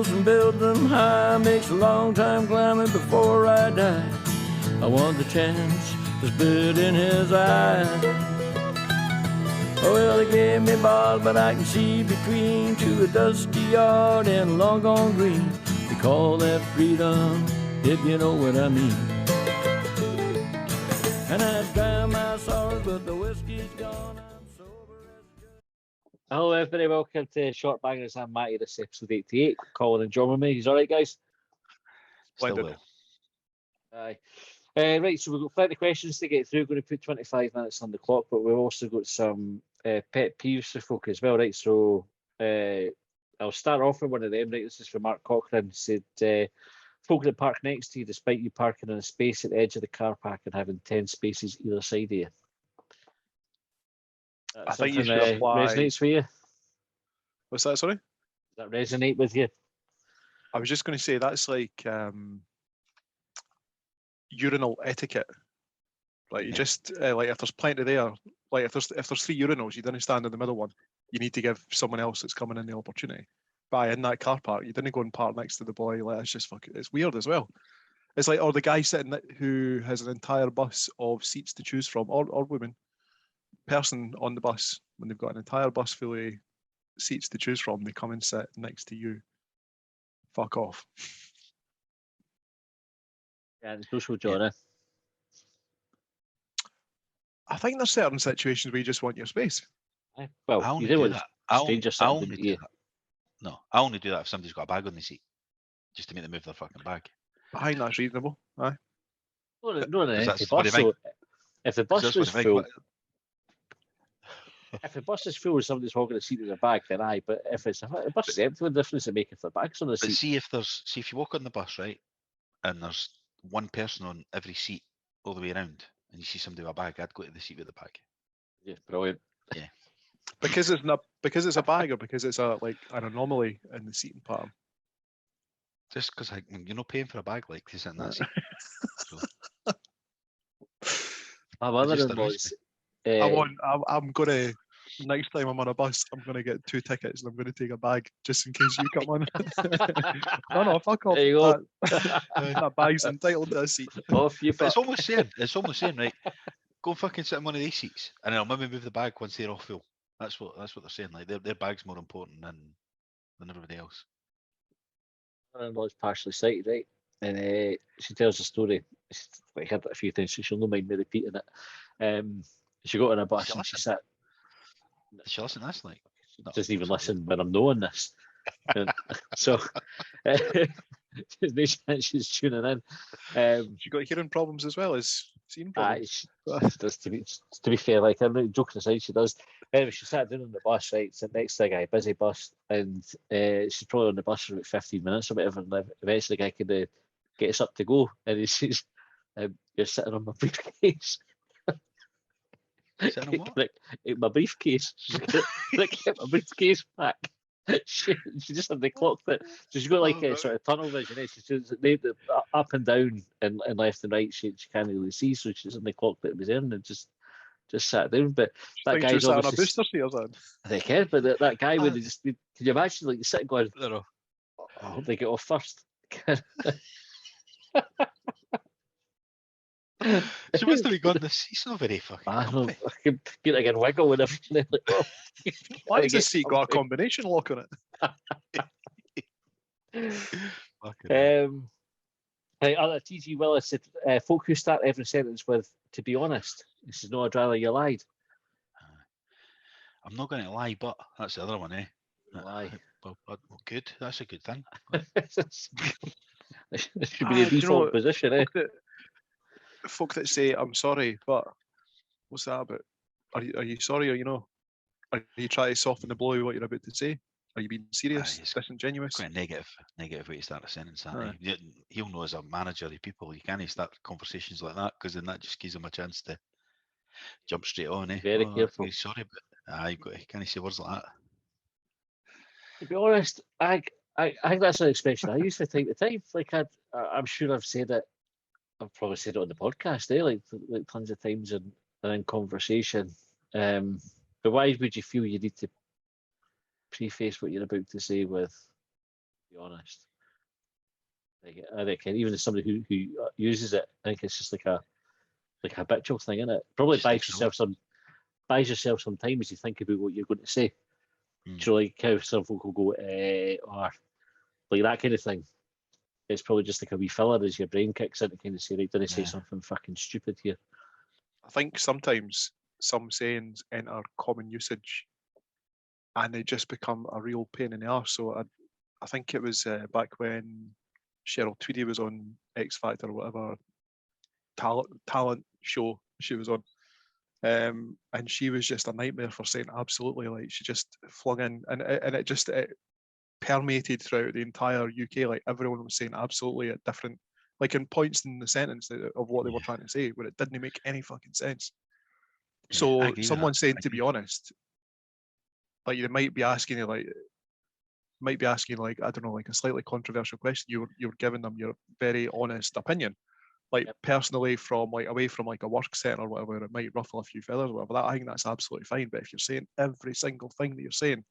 hills and build them high. Makes a long time climbing before I die. I want the chance that's bit in his eye. Well, they gave me bars, but I can see between to a dusty yard and a long gone green. They call that freedom, if you know what I mean. And I drown my sorrows, but the whiskey's gone. I'm sober as a judge. Hello, everybody. Welcome to Shortbangers. I'm Matty. This is episode 88. Colin and John with me. He's all right, guys? Still well. Aye. Right, so we've got plenty of questions to get through. We're going to put 25 minutes on the clock, but we've also got some pet peeves for folk as well, right? So I'll start off with one of them, right? This is from Mark Cochran. He said, folk that park next to you despite you parking in a space at the edge of the car park and having 10 spaces either side of you. I think you should apply. Resonates for you? What's that, sorry? Does that resonate with you? I was just going to say that's like urinal etiquette. Like you just like if there's plenty there, like if there's 3 urinals, you didn't stand in the middle one. You need to give someone else that's coming in the opportunity. But in that car park, you didn't go and park next to the boy. Like it's just fucking, it's weird as well. It's like, or the guy sitting who has an entire bus of seats to choose from, or women, person on the bus, when they've got an entire bus full of seats to choose from, they come and sit next to you. Fuck off. Yeah, the social John. I think there's certain situations where you just want your space. Well, I you only do do want that. stranger I sitting only next to do you. that. No, I only do that if somebody's got a bag on the seat, just to make them move their fucking bag. I think that's reasonable. Aye. No, an Because empty that's what bus. they So if the bus That's was what they make. full, if the bus is full and somebody's hogging a seat with a bag, then aye. But if the bus is empty, what difference does it make if the bag's on the But seat? see if you walk on the bus, right, and there's one person on every seat all the way around, and you see somebody with a bag, I'd go to the seat with the bag. Yeah, brilliant. Because it's a bag, or because it's a like an anomaly in the seating pattern. Just because you're not paying for a bag like to sit in that seat. So, My just mother-in-law's. I'm gonna next time I'm on a bus, I'm gonna get 2 tickets and I'm gonna take a bag just in case you come on. No, fuck off. There you go. That bag's entitled to a seat. Off you but fuck. it's almost saying, right, go and fucking sit in one of these seats, and then I'll maybe move the bag once they're all full. That's what they're saying. Like their bag's more important than everybody else. My mother-in-law's partially sighted, right? And she tells a story. I heard it a few times, so she'll not mind me repeating it. She got on a bus and she sat. Did she listen to this? Like, She doesn't even listen when I'm knowing this. And so there's no chance she's tuning in. She got hearing problems as well as seeing problems. She does, to be fair, like I'm not joking aside, she does. Anyway, she sat down on the bus, right, sit next to a guy, busy bus, and she's probably on the bus for about 15 minutes or whatever, and eventually the guy could get us up to go, and he says, you're sitting on my briefcase. Sitting on what? My briefcase. Like, get my briefcase back. She just had the clock that. So she's got like a sort of tunnel vision. She's just up and down and left and right. She can't really see, so she's in the clock that it was in and just sat down. But that guy's on a obviously. booster seat or something. They can, but that guy would just. Can you imagine like sitting going? No. I hope they get off first. She must have been gone. She's not very fucking. I know. I can get like a wiggle and everything. Like, oh, Why does this seat got a combination lock on it? Right, other TG Willis said, folk who start every sentence with, to be honest. This is no, I'd rather you lied. I'm not going to lie, but that's the other one, eh? Lie. Well, good. That's a good thing. This should be the default position, eh? Folk that say, I'm sorry, but what's that about? Are you sorry or you know? Are you trying to soften the blow of what you're about to say? Are you being serious? Disingenuous? Quite a negative way to start a sentence. He'll know as a manager of people, you can't start conversations like that because then that just gives him a chance to jump straight on. Eh? Very careful. Sorry, but you can't say words like that. To be honest, I think that's an expression I use from time to time. Like I'm sure I've said it. I've probably said it on the podcast, like tons of times in conversation. But why would you feel you need to preface what you're about to say with, be honest. Like, I reckon even as somebody who uses it, I think it's just like a habitual thing, isn't it? Probably Just takes buys yourself some time as you think about what you're going to say. Mm. So like how some folk will go, or like that kind of thing. It's probably just like a wee filler as your brain kicks in to kind of say, right, didn't say something fucking stupid here. I think sometimes some sayings enter common usage and they just become a real pain in the arse. So I think it was back when Cheryl Tweedy was on X Factor or whatever talent show she was on. And she was just a nightmare for saying absolutely. Like she just flung in, and it permeated throughout the entire UK. Like everyone was saying absolutely at different, like in points in the sentence of what they were trying to say, where it didn't make any fucking sense. Yeah, So someone saying, to be honest, like they might be asking you like, I don't know, like a slightly controversial question. You're giving them your very honest opinion. Like personally, from like away from like a work setting or whatever, it might ruffle a few feathers or whatever. I think that's absolutely fine. But if you're saying every single thing that you're saying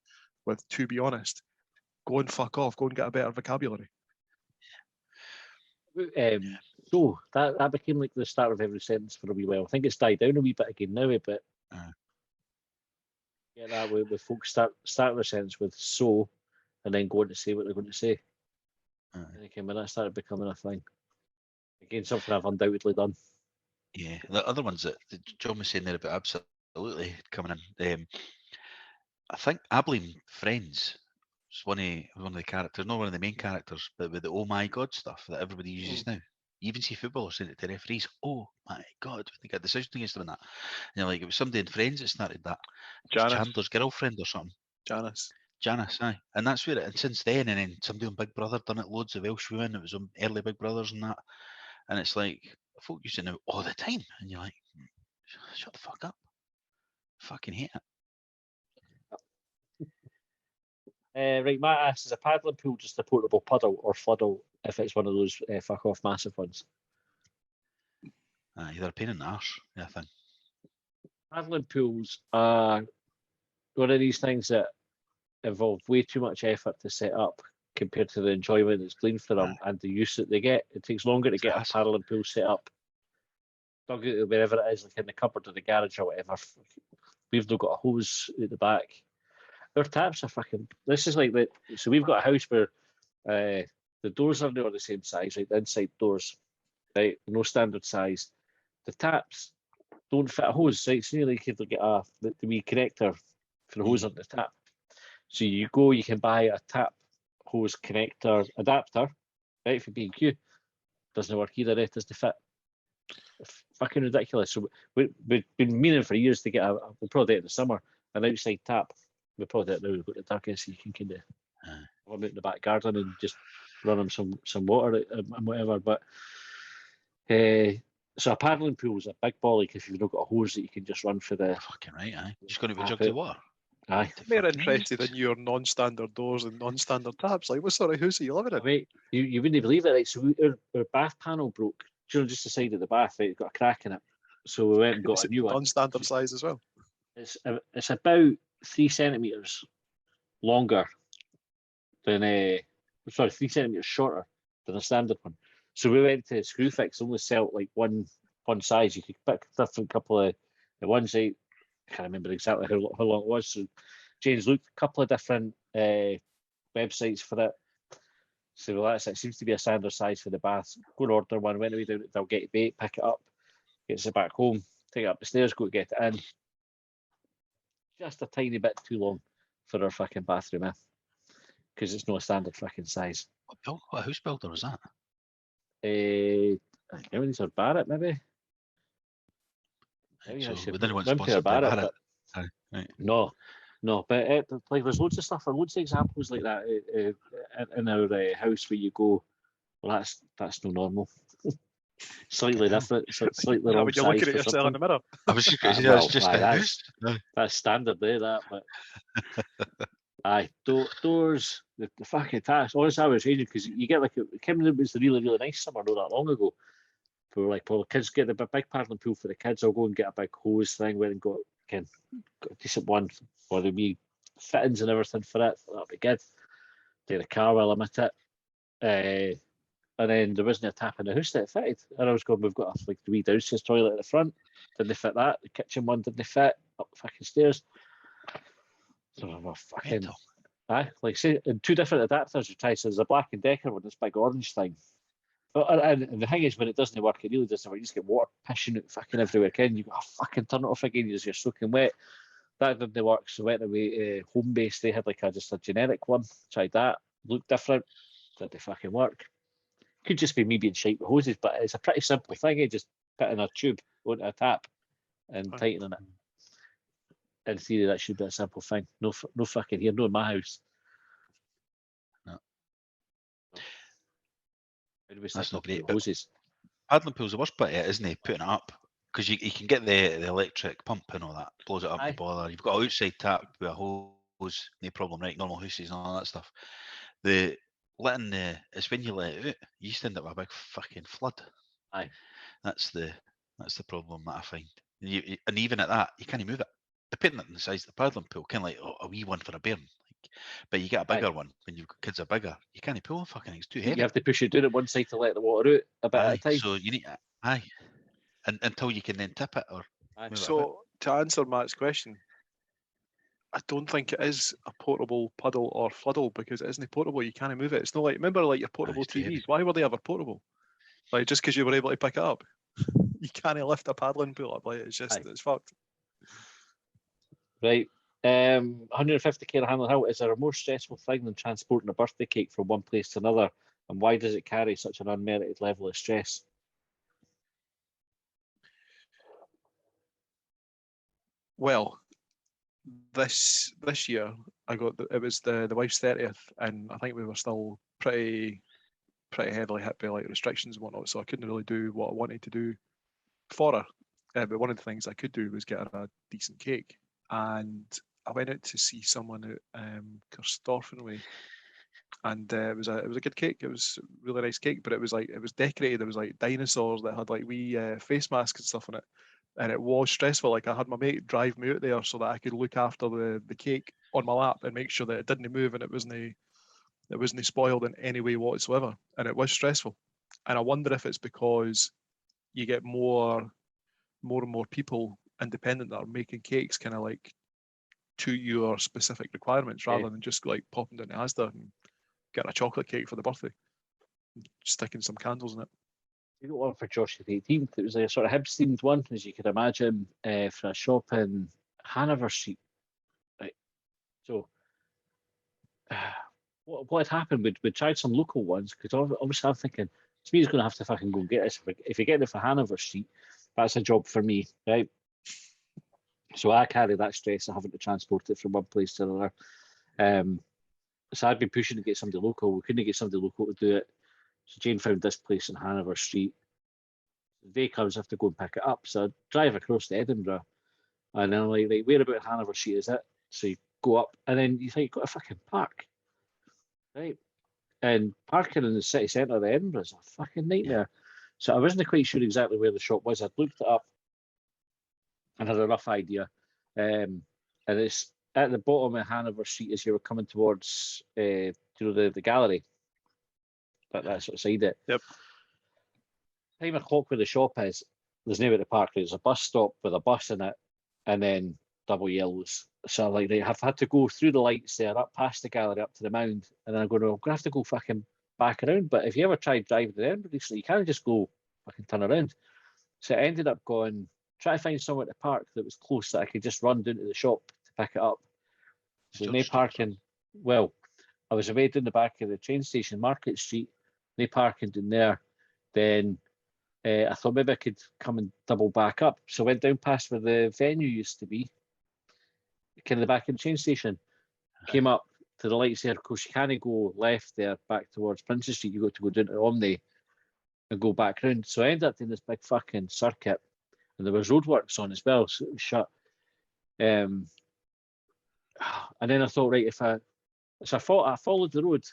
with "to be honest," go and fuck off. Go and get a better vocabulary. So that became like the start of every sentence for a wee while. I think it's died down a wee bit again now, but yeah, that way with folks start their sentence with "so," and then going to say what they're going to say. And again, when that started becoming a thing, again, something I've undoubtedly done. Yeah, the other ones that John was saying there about absolutely coming in. I blame Friends. It's one of the characters, not one of the main characters, but with the "oh my god" stuff that everybody uses now. You even see footballers saying it to referees, "oh my god," when they get a decision against them and that. And you're like, it was somebody in Friends that started that. It was Chandler's girlfriend or something. Janice, aye. And that's where and since then, and then somebody on Big Brother done it, loads of Welsh women, it was on early Big Brothers and that. And it's like, folk use it now all the time. And you're like, shut the fuck up. Fucking hate it. Right, my ass is a paddling pool, just a portable puddle or floodle if it's one of those fuck off massive ones. They're a pain in the arse, I think. Paddling pools are one of these things that involve way too much effort to set up compared to the enjoyment that's gleaned for them and the use that they get. It takes longer to get a paddling pool set up. Dug out wherever it is, like in the cupboard or the garage or whatever. We've not got a hose at the back. Our taps are fucking. This is like the. So we've got a house where the doors are not the same size, right? The inside doors, right? No standard size. The taps don't fit a hose, right? So you like you have to get the wee connector for the hose on the tap. So you can buy a tap hose connector adapter, right? For B&Q. Doesn't work either. It doesn't fit. Fucking ridiculous. So we've been meaning for years to get we'll probably do it in the summer, an outside tap. We'll probably do it now. We've got the dark so you can kind of run out in the back garden and just run them some water and whatever. But so a paddling pool is a big bollock if you've not got a hose that you can just run for the. Fucking right, aye. Just going to be jugs of water. Aye. They're interested in your non-standard doors and non-standard taps. Like, what sort of house are you living in? Wait, you wouldn't believe it, right? So our bath panel broke. Just the side of the bath, right? It got a crack in it. So we went and got a new one. Non-standard size as well. It's about 3 centimeters longer than 3 centimeters shorter than a standard one. So we went to Screwfix, only sell like one size. You could pick a different couple of the ones. I can't remember exactly how long it was. So James looked a couple of different websites for it. So well, that's it. Seems to be a standard size for the bath. Go and order one. Went away down. They'll get it bait, pick it up, gets it back home, take it up the stairs, go get it in. Just a tiny bit too long for our fucking bathroom, because it's not a standard fucking size. What house builder was that? I think these are Barrett, maybe. So we didn't want sponsored by Barrett. Right. No, but like there's loads of stuff, or loads of examples like that in our house where you go, well, that's no normal. Slightly different, slightly wrong when you're size looking at yourself in the mirror. I was just going to say, just that's standard there, that, but aye, doors, the fucking taps. Honestly, I was raging because you get like it was the really, really nice summer not that long ago. We were like, well, kids get the big paddling pool for the kids. I'll go and get a big hose thing. Went and got a decent one for the wee fittings and everything for it. That'd be good. to the car while I'm at it. And then there wasn't a tap in the house that fitted. And I was going, we've got like the wee downstairs toilet at the front. Didn't fit that. The kitchen one didn't fit. Up the fucking stairs. So I'm fucking... Mental. Aye, like say, in 2 different adapters you try. So there's a Black & Decker with this big orange thing. But, and the thing is, when it doesn't work, it really doesn't work. You just get water pissing out fucking everywhere again. You got to fucking turn it off again. You're soaking wet. That didn't work. So went away home base. They had like just a generic one. Tried that. Looked different. Didn't fucking work. Could just be me being shite with hoses, but it's a pretty simple thing. You just put in a tube onto a tap and tightening it. In theory, that should be a simple thing. No fucking here, no in my house. No. That's not great. Hoses. Paddling pool's the worst bit of it, isn't it? Putting it up. Because you can get the electric pump and all that, blows it up the boiler. You've got an outside tap with a hose, no problem, right? Normal hoses and all that stuff. It's when you let it out, you just end up with a big fucking flood. Aye. That's the problem that I find. And even at that, you can't move it. Depending on the size of the paddling pool, kind of like a wee one for a bairn. But you get a bigger one when your kids are bigger. You can't pull the fucking thing. It's too heavy. You have to push it down at one side to let the water out a bit at a time. So you need until you can then tip it or. So to answer Matt's question, I don't think it is a portable puddle or floodle because it isn't portable. You can't move it. It's not like, remember like your portable TVs. Why were they ever portable? Like just because you were able to pick it up, you can't lift a paddling pool up. Like it's just it's fucked. Right. 150 care handling hill. Is there a more stressful thing than transporting a birthday cake from one place to another? And why does it carry such an unmerited level of stress? Well, this year it was the wife's 30th, and I think we were still pretty heavily hit by like restrictions and whatnot, so I couldn't really do what I wanted to do for her. But one of the things I could do was get her a decent cake, and I went out to see someone at Kirstofenway, and it was a good cake. It was a really nice cake, but it was decorated. There was like dinosaurs that had like wee face masks and stuff on it. And it was stressful. Like I had my mate drive me out there so that I could look after the cake on my lap and make sure that it didn't move and it wasn't spoiled in any way whatsoever. And it was stressful. And I wonder if it's because you get more and more people independent that are making cakes kind of like to your specific requirements rather than just like popping down to Asda and getting a chocolate cake for the birthday, sticking some candles in it. We got one for Josh the 18th. It was a sort of Hibs themed one, as you could imagine, for a shop in Hanover Street. Right. So, what had happened? We tried some local ones because obviously I'm thinking, Smee's going to have to fucking go get this. If you get it for Hanover Street, that's a job for me, right? So I carry that stress of having to transport it from one place to another. So I'd been pushing to get somebody local. We couldn't get somebody local to do it. So Jane found this place in Hanover Street. The day comes, I have to go and pick it up. So I drive across to Edinburgh. And then I'm like, where about Hanover Street is it? So you go up, and then you think, you've got to fucking park. Right? And parking in the city centre of Edinburgh is a fucking nightmare. So I wasn't quite sure exactly where the shop was. I'd looked it up and had a rough idea. And it's at the bottom of Hanover Street as you were coming towards the gallery. That sort of side it. Yep. Time o'clock where the shop is, there's nowhere to park. There's a bus stop with a bus in it, and then double yellows. So like they have had to go through the lights there, up past the gallery, up to the mound, and then I'm going to have to go fucking back around. But if you ever tried driving to Edinburgh recently, you can't just go fucking turn around. So I ended up going, try to find somewhere to park that was close that I could just run down to the shop to pick it up. So no parking. Well, I was away down the back of the train station, Market Street, no parking down there. Then I thought maybe I could come and double back up. So I went down past where the venue used to be, kind of the back of the train station. Came up to the lights there. Of course, you can't go left there back towards Princess Street. You got to go down to Omni and go back round. So I ended up in this big fucking circuit, and there was roadworks on as well, so it was shut. And then I thought, right, I followed the road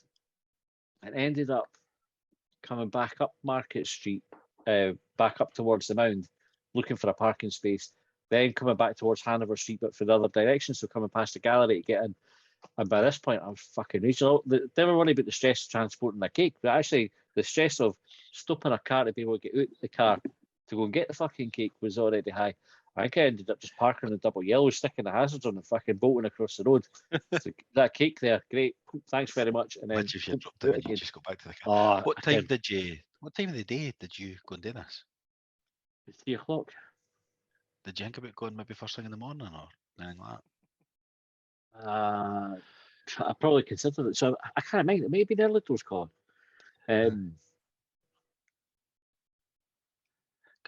and ended up coming back up Market Street, back up towards the mound, looking for a parking space, then coming back towards Hanover Street, but for the other direction, so coming past the gallery to get in. And by this point, I'm fucking reaching. They never worry about the stress of transporting a cake, but actually the stress of stopping a car to be able to get out the car to go and get the fucking cake was already high. I think I ended up just parking the double yellow, sticking the hazards on and fucking bolting across the road. So that cake there, great. Thanks very much. And then Imagine if you dropped it and you just go back to the car. oh, What time did you? What time of the day did you go and do this? 3 o'clock. Did you think about going maybe first thing in the morning or anything like that? I probably considered it. So I can't mind. It may be the early doors called. Because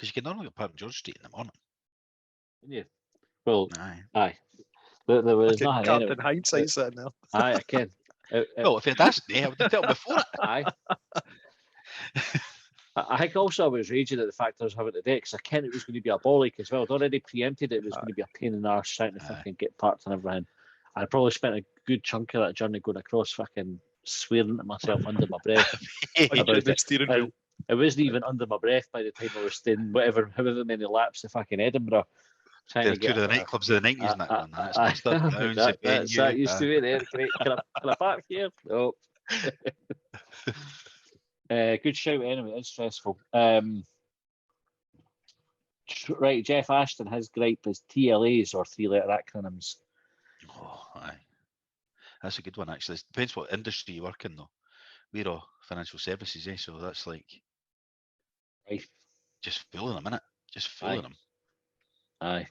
you can normally get Park George Street in the morning. Yeah. Well, Aye. aye. There was Fucking nothing Captain anyway. Hindsight sitting there. Aye, I can. Well, if you'd asked me, I would have told before it. Aye. I think also I was raging at the fact I was having to do it because I knew it was going to be a bollock as well. I'd already preempted it was going to be a pain in the arse trying to fucking get parked and everything. I probably spent a good chunk of that journey going across fucking swearing to myself under my breath about The it. steering wheel. It wasn't even under my breath by the time I was staying however many laps to fucking Edinburgh. Trying They're to get two of the nightclubs of the 90s and that going, that's not stuff. That's that used to be there. Great. Can I park here? No. Good shout anyway. It's stressful. Right, Jeff Ashton, his gripe is TLAs or 3-letter acronyms. Oh, aye. That's a good one, actually. It depends what industry you work in, though. We're all financial services, so that's like Right. just full of them, innit? Just full of them. Aye.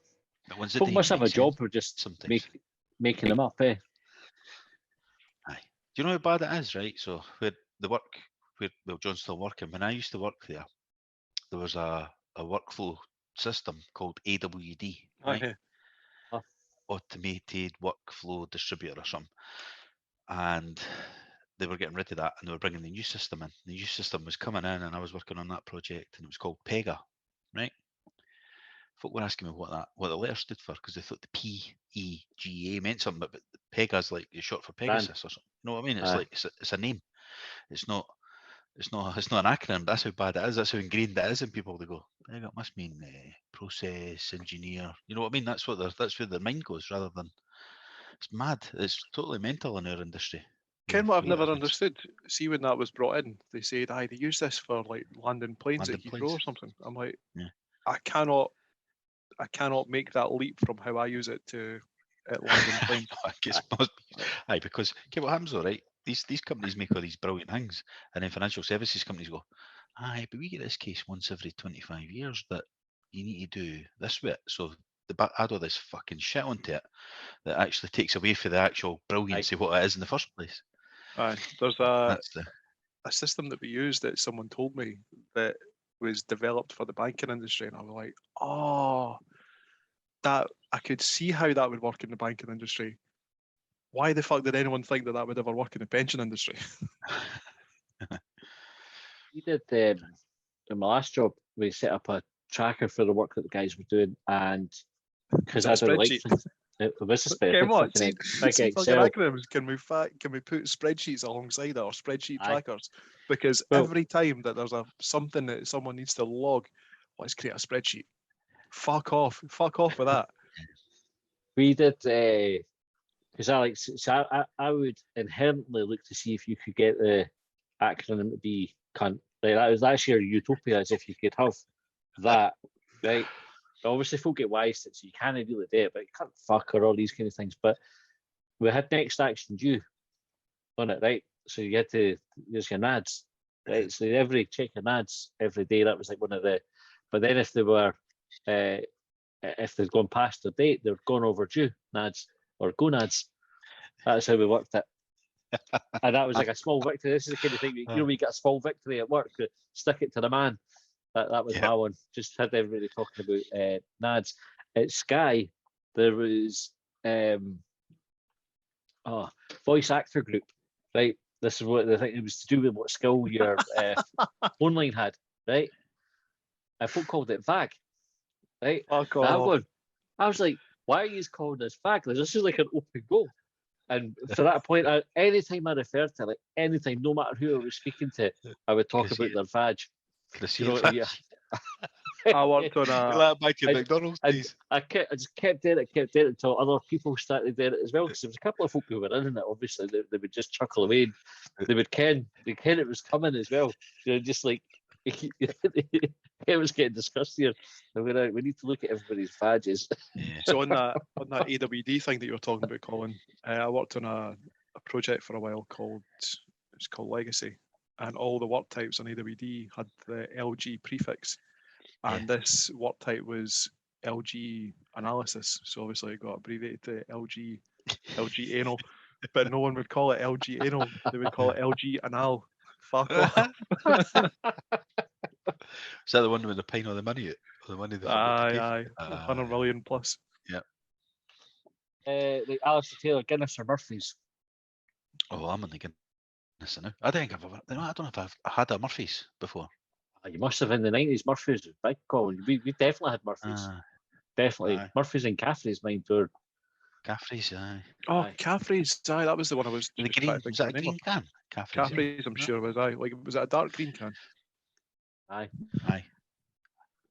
But ones Folk must have a job for just sometimes making them up, eh? Aye. Do you know how bad it is, right? So where the work, well, John's still working. When I used to work there was a workflow system called AWD, right? Okay. Automated Workflow Distributor or something. And they were getting rid of that and they were bringing the new system in. The new system was coming in and I was working on that project and it was called PEGA, right? Folk were asking me what the letter stood for because they thought the PEGA meant something, but PEGA's like it's short for Pegasus or something. You know what I mean? It's like it's a name. It's not an acronym. That's how bad it is. That's how ingrained it is in people. They go, PEGA must mean process engineer. You know what I mean? That's where their mind goes rather than. It's mad. It's totally mental in our industry. Ken, what I've never understood, see when that was brought in, they said, they use this for like landing planes at Heathrow or something. I'm like, yeah. I cannot make that leap from how I use it to at landing planes. Aye, because okay, what happens though, right? These companies make all these brilliant things, and then financial services companies go, aye, but we get this case once every 25 years that you need to do this bit. So they add all this fucking shit onto it that actually takes away from the actual brilliance of what it is in the first place. Aye, there's a system that we used that someone told me that was developed for the banking industry, and I was like, oh, that I could see how that would work in the banking industry. Why the fuck did anyone think that would ever work in the pension industry? We did in my last job. We set up a tracker for the work that the guys were doing, and because I don't like things, it was a spreadsheet. Acronyms. Can we put spreadsheets alongside it or spreadsheet trackers? Because every time that there's something that someone needs to log, let's create a spreadsheet. Fuck off with that. We did because I would inherently look to see if you could get the acronym to be cunt. Like that's your utopia, as if you could have that, right? Obviously, folk get wise to it, so you can't really do it, but you can't fuck or all these kind of things. But we had next action due on it, right? So you had to use your NADs, right? So check your NADs every day. That was like one of the. But then if they were, if they'd gone past their date, they're gone overdue NADs or gonads. That's how we worked it. And that was like a small victory. This is the kind of thing we get a small victory at work. Stick it to the man. That was my one. Just had everybody talking about NADs. At Sky, there was voice actor group, right? This is what the thing. It was to do with what skill your phone line had, right? And folk called it VAG, right? That one. I was like, why are you calling this VAG? This is like an open goal. And for that point, anytime I referred to anytime, no matter who I was speaking to, I would talk about their vag. I worked on a. Back to I- McDonald's I days. I just kept doing it until other people started doing it as well. Because there was a couple of folk who were in it. Obviously, they would just chuckle away. And they would ken it was coming as well. You know, just like it was getting discussed here. And we need to look at everybody's badges. Yeah. So on that AWD thing that you were talking about, Colin, I worked on a project for a while called Legacy, and all the work types on AWD had the LG prefix, and this work type was LG analysis. So obviously it got abbreviated to LG anal, but no one would call it LG anal. They would call it LG anal. Fuck off. Is that the one with the pine or the money? Or the money they forgot to pay for? Aye, 100 million plus. Like Alistair Taylor, Guinness or Murphy's. Oh, I'm on the Guinness now. I don't think I've ever. I don't know if I've had a Murphy's before. You must have in the 90s. Murphy's was big, Colin. We definitely had Murphy's. Definitely. aye. Murphy's and Caffrey's mine too. Caffrey's, aye. Oh, Aye. Caffrey's, aye, that was the one I was. The just green, trying to think was that a of the name green of. can? Caffrey's. Caffrey's, I'm sure was aye. Like, was it a dark green can? Aye. Aye.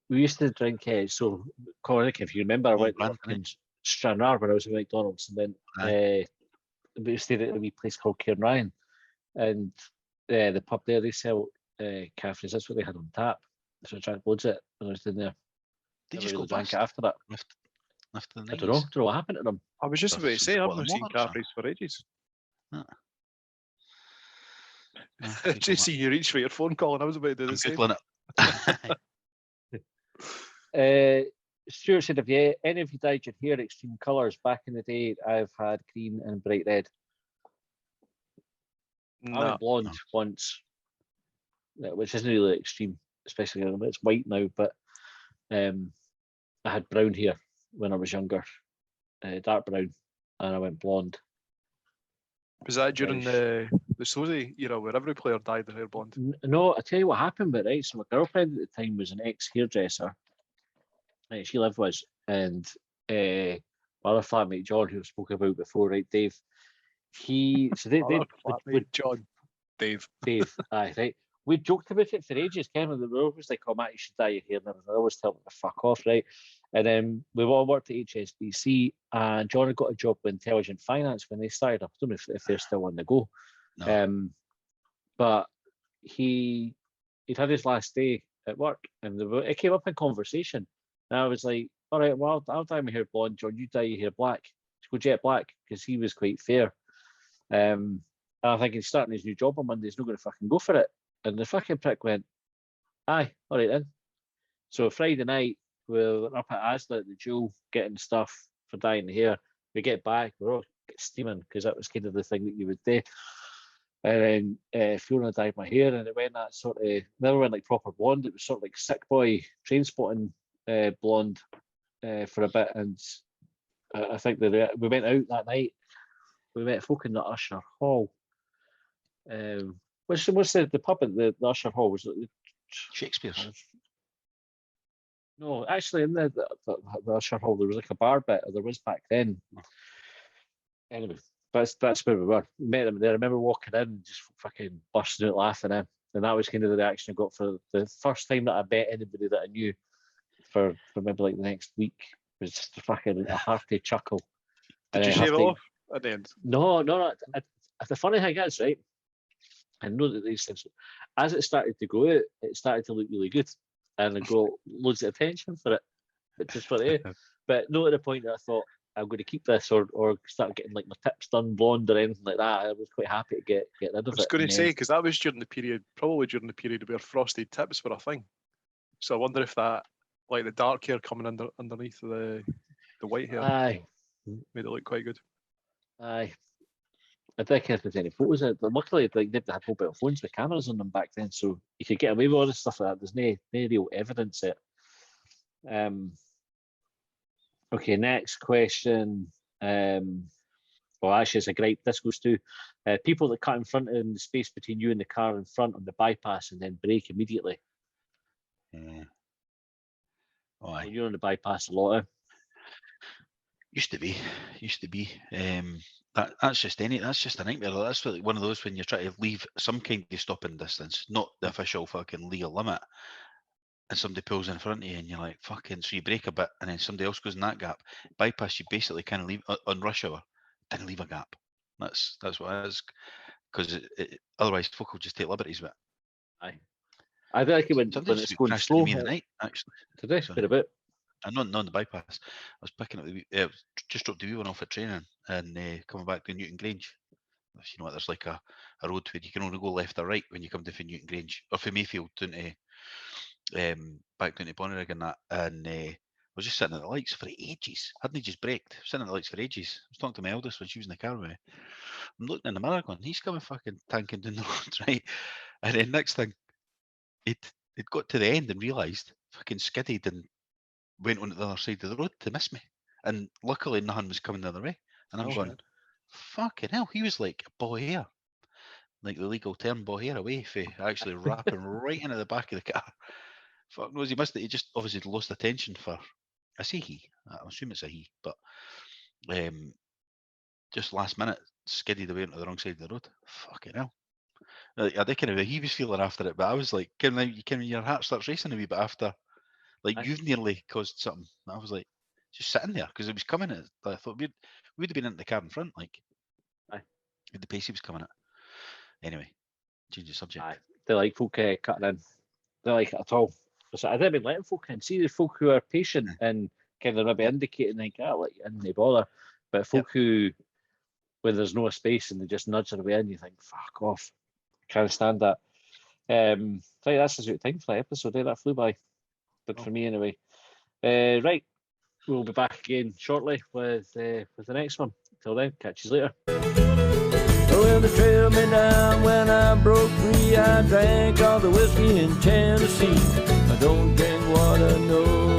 We used to drink, so Colin, if you remember, I went to brand, work in Stranraer when I was at McDonald's, and then we stayed at a wee place called Cairnryan, and the pub there, they sell Caffrey's. That's what they had on tap. So I drank loads of it when I was in there. Did Never you just go really drank bust? it after that. After the I 90s? don't know what happened to them. I was just Stuff about to say, since I've what, not the seen Monarchs, or? Caffrey's for ages. Ah, Just see you reach for your phone, Colin. I was about to do I'm the same. googling it. Stuart said, if any of you dyed your hair extreme colours back in the day, I've had green and bright red. I Nah. went blonde once, which isn't really extreme, especially when it's white now, but I had brown hair when I was younger, dark brown, and I went blonde. Was that during the Sosie era where every player dyed their hair blonde? No, I tell you what happened, but right, so my girlfriend at the time was an ex-hairdresser. She lived with us, and my other flatmate John, who I spoke about before, right, Dave. They John, Dave. aye, right. We joked about it for ages, Kevin. They were always like, "Oh, Matt, you should dye your hair." And I always tell them to fuck off, right? And then we all worked at HSBC, and John had got a job with Intelligent Finance when they started. I don't know if they're still on the go. No. But he'd had his last day at work, and it came up in conversation. And I was like, "All right, well, I'll dye my hair blonde, John. You dye your hair black. Go jet black," because he was quite fair. And I think he's starting his new job on Monday. He's not going to fucking go for it. And the fucking prick went, "Aye, all right then." So Friday night, we were up at Asda at the Jewel getting stuff for dyeing the hair. We get back, we're all steaming because that was kind of the thing that you would do. And then Fiona dyed my hair, and it went that sort of, never went like proper blonde. It was sort of like sick boy train spotting blonde for a bit. And I think that we went out that night. We met folk in the Usher Hall. What's the pub at the Usher Hall? Was it Shakespeare's. No, actually, in the Usher Hall, there was like a bar bit, or there was back then. Anyway, that's where we were. We met them there. I remember walking in and just fucking bursting out laughing in. And that was kind of the reaction I got for the first time that I met anybody that I knew for maybe like the next week. It was just a hearty chuckle. Did you shave it off at the end? No. The funny thing is, right, I know that these things, as it started to go out, it started to look really good. And I got loads of attention for it, which is funny. But not at the point that I thought, I'm going to keep this or start getting like my tips done blonde or anything like that. I was quite happy to get rid of it. I was going to say, because that was probably during the period where frosted tips were a thing. So I wonder if that, like the dark hair coming underneath the white hair, Aye, made it look quite good. aye. I don't care if there's any photos of it, but luckily they had mobile phones with cameras on them back then, so you could get away with all this stuff like that. There's no real evidence of it. Okay, next question. Well, actually, it's a great. This goes to people that cut in front in the space between you and the car in front on the bypass and then brake immediately. Yeah. Oh, aye. You're on the bypass a lot. Used to be. That's just a nightmare. That's like one of those when you're trying to leave some kind of stopping distance, not the official fucking legal limit. and somebody pulls in front of you, and you're like, fucking, so you break a bit, and then somebody else goes in that gap. Bypass, you basically kind of leave on rush hour, didn't leave a gap. That's what it is, because otherwise folk will just take liberties with it. Aye. I feel like it when Somebody it's going crashed slow. into me the night, actually. Today, Sorry. a bit. I'm not on the bypass. I was picking up just dropped the wee one off at training and coming back to Newton Grange. If you know what, there's like a road where you can only go left or right when you come to Newton Grange or from Mayfield down to back down to Bonnyrigg and that. And I was just sitting at the lights for ages. Hadn't just braked. Sitting at the lights for ages. I was talking to my eldest when she was in the car with me. I'm looking in the mirror going, he's coming fucking tanking down the road, right? And then next thing, it got to the end and realised, fucking skidded and went on the other side of the road to miss me. And luckily nothing was coming the other way. And I'm Oh, going, shit. fucking hell, he was like a boy hair. Like the legal term boy hair away for actually wrapping right into the back of the car. Fuck knows he missed it. He just obviously lost attention for, I say he, I assume it's a he, but just last minute skidded away onto the wrong side of the road. Fucking hell. Like, I don't know how he was feeling after it, but I was like, your heart starts racing a wee bit after. Like, Aye. you've nearly caused something. I was like, just sitting there because it was coming at. I thought we'd have been into the car in front, like, Aye. with the pace he was coming at. Anyway, change the subject. Aye. They like folk cutting in. They like it at all. So I didn't letting folk in. See the folk who are patient and kind of maybe indicating like, like, and they bother. But folk who, when there's no space and they just nudge their way in, you think, fuck off. Can't stand that. Right, that's the time for the episode. That flew by. But for me anyway. Right, we'll be back again shortly with the next one. Till then, catch you later. Well, they trailed me down when I broke free. I drank all the whiskey in Tennessee. I don't drink water, no,